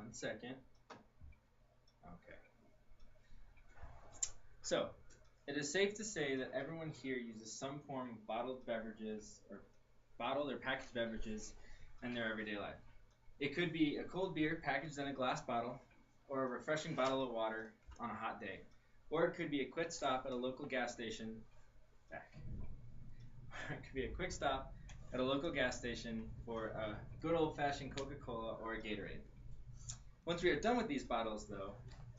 1 second. Okay. So, it is safe to say that everyone here uses some form of bottled beverages or bottled or packaged beverages in their everyday life. It could be a cold beer packaged in a glass bottle, or a refreshing bottle of water on a hot day. Or it could be a quick stop at a local gas station. Back. It could be a quick stop at a local gas station for a good old-fashioned Coca-Cola or a Gatorade. Once we are done with these bottles, though,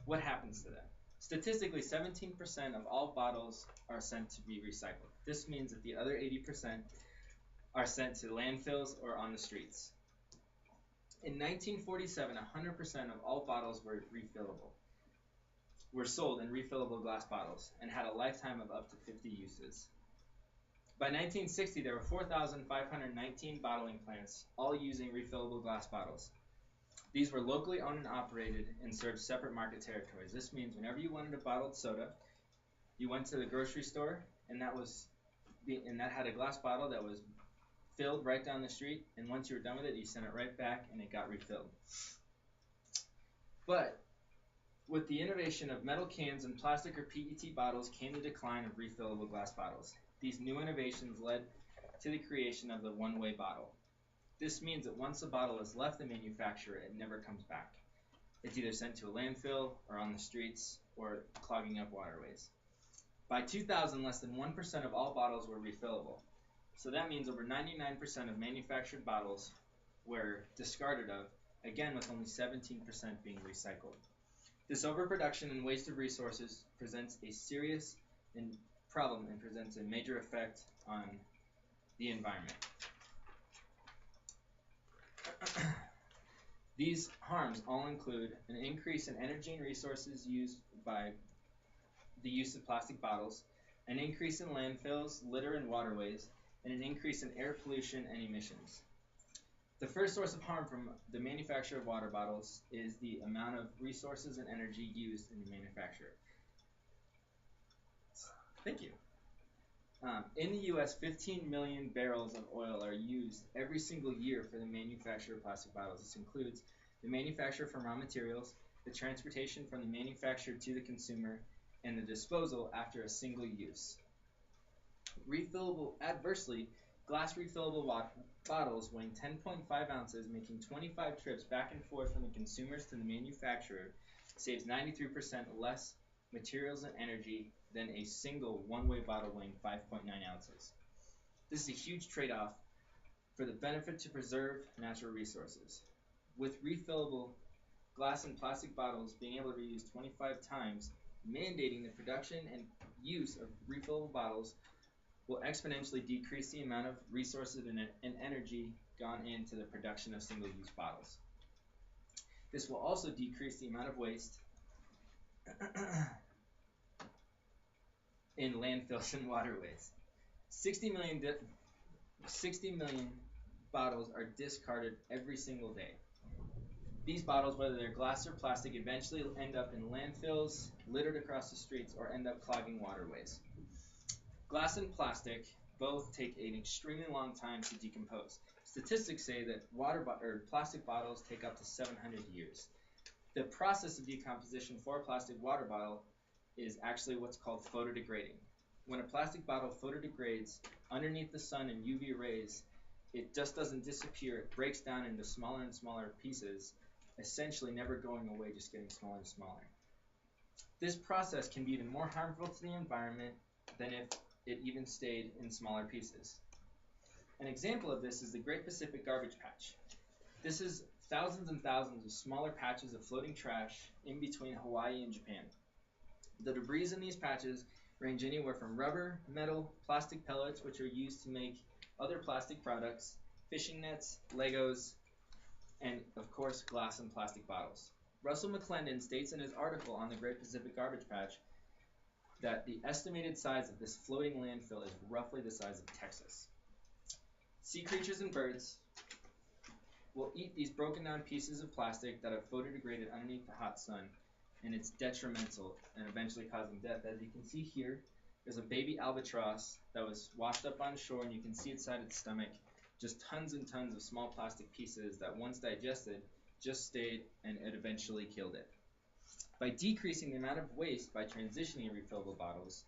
what happens to them? Statistically, 17% of all bottles are sent to be recycled. This means that the other 80% are sent to landfills or on the streets. In 1947, 100% of all bottles were sold in refillable glass bottles and had a lifetime of up to 50 uses. By 1960, there were 4,519 bottling plants, all using refillable glass bottles. These were locally owned and operated and served separate market territories. This means whenever you wanted a bottled soda, you went to the grocery store, and that had a glass bottle that was filled right down the street, and once you were done with it, you sent it right back, and it got refilled. But with the innovation of metal cans and plastic or PET bottles came the decline of refillable glass bottles. These new innovations led to the creation of the one-way bottle. This means that once a bottle has left the manufacturer, it never comes back. It's either sent to a landfill or on the streets or clogging up waterways. By 2000, less than 1% of all bottles were refillable. So that means over 99% of manufactured bottles were discarded of, again with only 17% being recycled. This overproduction and waste of resources presents a serious problem and presents a major effect on the environment. These harms all include an increase in energy and resources used by the use of plastic bottles, an increase in landfills, litter, and waterways, and an increase in air pollution and emissions. The first source of harm from the manufacture of water bottles is the amount of resources and energy used in the manufacture. Thank you. In the U.S., 15 million barrels of oil are used every single year for the manufacture of plastic bottles. This includes the manufacture from raw materials, the transportation from the manufacturer to the consumer, and the disposal after a single use. Adversely, glass refillable bottles weighing 10.5 ounces, making 25 trips back and forth from the consumers to the manufacturer, saves 93% less materials and energy than a single one-way bottle weighing 5.9 ounces. This is a huge trade-off for the benefit to preserve natural resources. With refillable glass and plastic bottles being able to be used 25 times, mandating the production and use of refillable bottles will exponentially decrease the amount of resources and energy gone into the production of single-use bottles. This will also decrease the amount of waste in landfills and waterways. 60 million bottles are discarded every single day. These bottles, whether they're glass or plastic, eventually end up in landfills, littered across the streets, or end up clogging waterways. Glass and plastic both take an extremely long time to decompose. Statistics say that plastic bottles take up to 700 years. The process of decomposition for a plastic water bottle is actually what's called photodegrading. When a plastic bottle photodegrades underneath the sun in UV rays, it just doesn't disappear. It breaks down into smaller and smaller pieces, essentially never going away, just getting smaller and smaller. This process can be even more harmful to the environment than if it even stayed in smaller pieces. An example of this is the Great Pacific Garbage Patch. This is thousands and thousands of smaller patches of floating trash in between Hawaii and Japan. The debris in these patches range anywhere from rubber, metal, plastic pellets, which are used to make other plastic products, fishing nets, Legos, and of course glass and plastic bottles. Russell McClendon states in his article on the Great Pacific Garbage Patch that the estimated size of this floating landfill is roughly the size of Texas. Sea creatures and birds will eat these broken down pieces of plastic that have photodegraded underneath the hot sun, and it's detrimental and eventually causing death. As you can see here, there's a baby albatross that was washed up on shore, and you can see inside its stomach just tons and tons of small plastic pieces that once digested just stayed and it eventually killed it. By decreasing the amount of waste by transitioning to refillable bottles,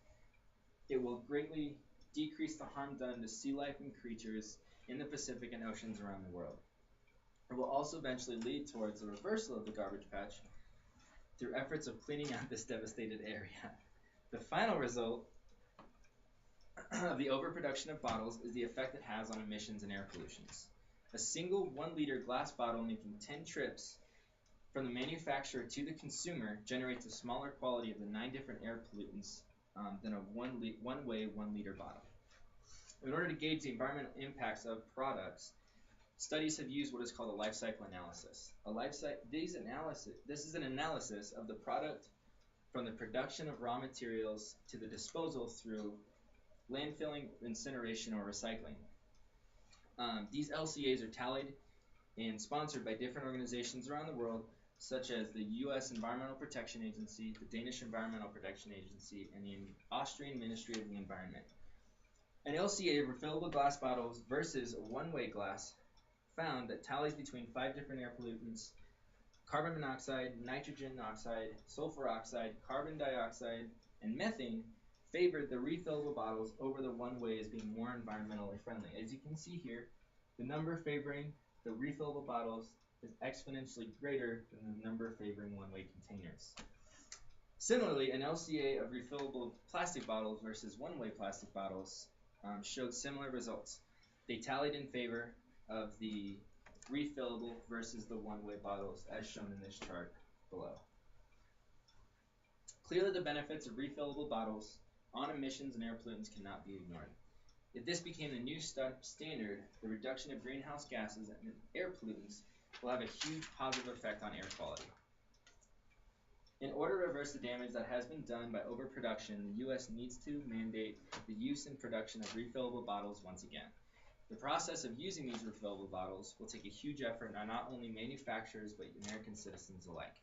it will greatly decrease the harm done to sea life and creatures in the Pacific and oceans around the world. It will also eventually lead towards the reversal of the garbage patch through efforts of cleaning out this devastated area. The final result of the overproduction of bottles is the effect it has on emissions and air pollutions. A single 1 liter glass bottle making 10 trips from the manufacturer to the consumer generates a smaller quality of the 9 different air pollutants than a one-way 1 liter bottle. In order to gauge the environmental impacts of products, studies have used what is called a life cycle analysis. This is an analysis of the product from the production of raw materials to the disposal through landfilling, incineration, or recycling. These LCAs are tallied and sponsored by different organizations around the world, such as the U.S. Environmental Protection Agency, the Danish Environmental Protection Agency, and the Austrian Ministry of the Environment. An LCA of refillable glass bottles versus a one-way glass found that tallies between 5 different air pollutants, carbon monoxide, nitrogen oxide, sulfur oxide, carbon dioxide, and methane, favored the refillable bottles over the one-way as being more environmentally friendly. As you can see here, the number favoring the refillable bottles is exponentially greater than the number favoring one-way containers. Similarly, an LCA of refillable plastic bottles versus one-way plastic bottles showed similar results. They tallied in favor of the refillable versus the one-way bottles, as shown in this chart below. Clearly, the benefits of refillable bottles on emissions and air pollutants cannot be ignored. If this became the new standard, the reduction of greenhouse gases and air pollutants will have a huge positive effect on air quality. In order to reverse the damage that has been done by overproduction, the U.S. needs to mandate the use and production of refillable bottles once again. The process of using these refillable bottles will take a huge effort on not only manufacturers but American citizens alike.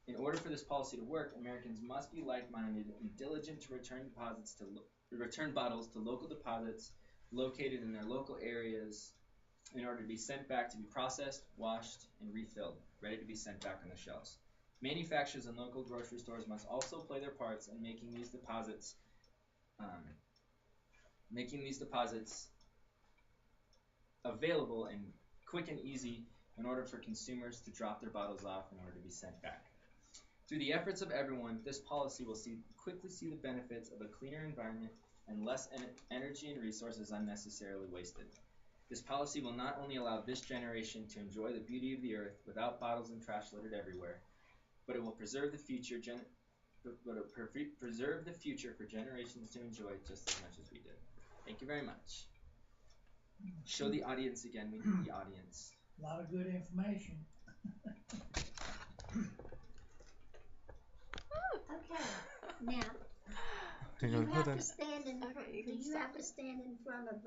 In order for this policy to work, Americans must be like-minded and diligent to return bottles to local deposits located in their local areas in order to be sent back to be processed, washed, and refilled, ready to be sent back on the shelves. Manufacturers and local grocery stores must also play their parts in making these deposits available and quick and easy in order for consumers to drop their bottles off in order to be sent back. Through the efforts of everyone, this policy will quickly see the benefits of a cleaner environment and less energy and resources unnecessarily wasted. This policy will not only allow this generation to enjoy the beauty of the earth without bottles and trash littered everywhere, but it will preserve the future for generations to enjoy just as much as we did. Thank you very much. Show the audience again. We need the audience. A lot of good information. Okay, now, do you have to stand in front of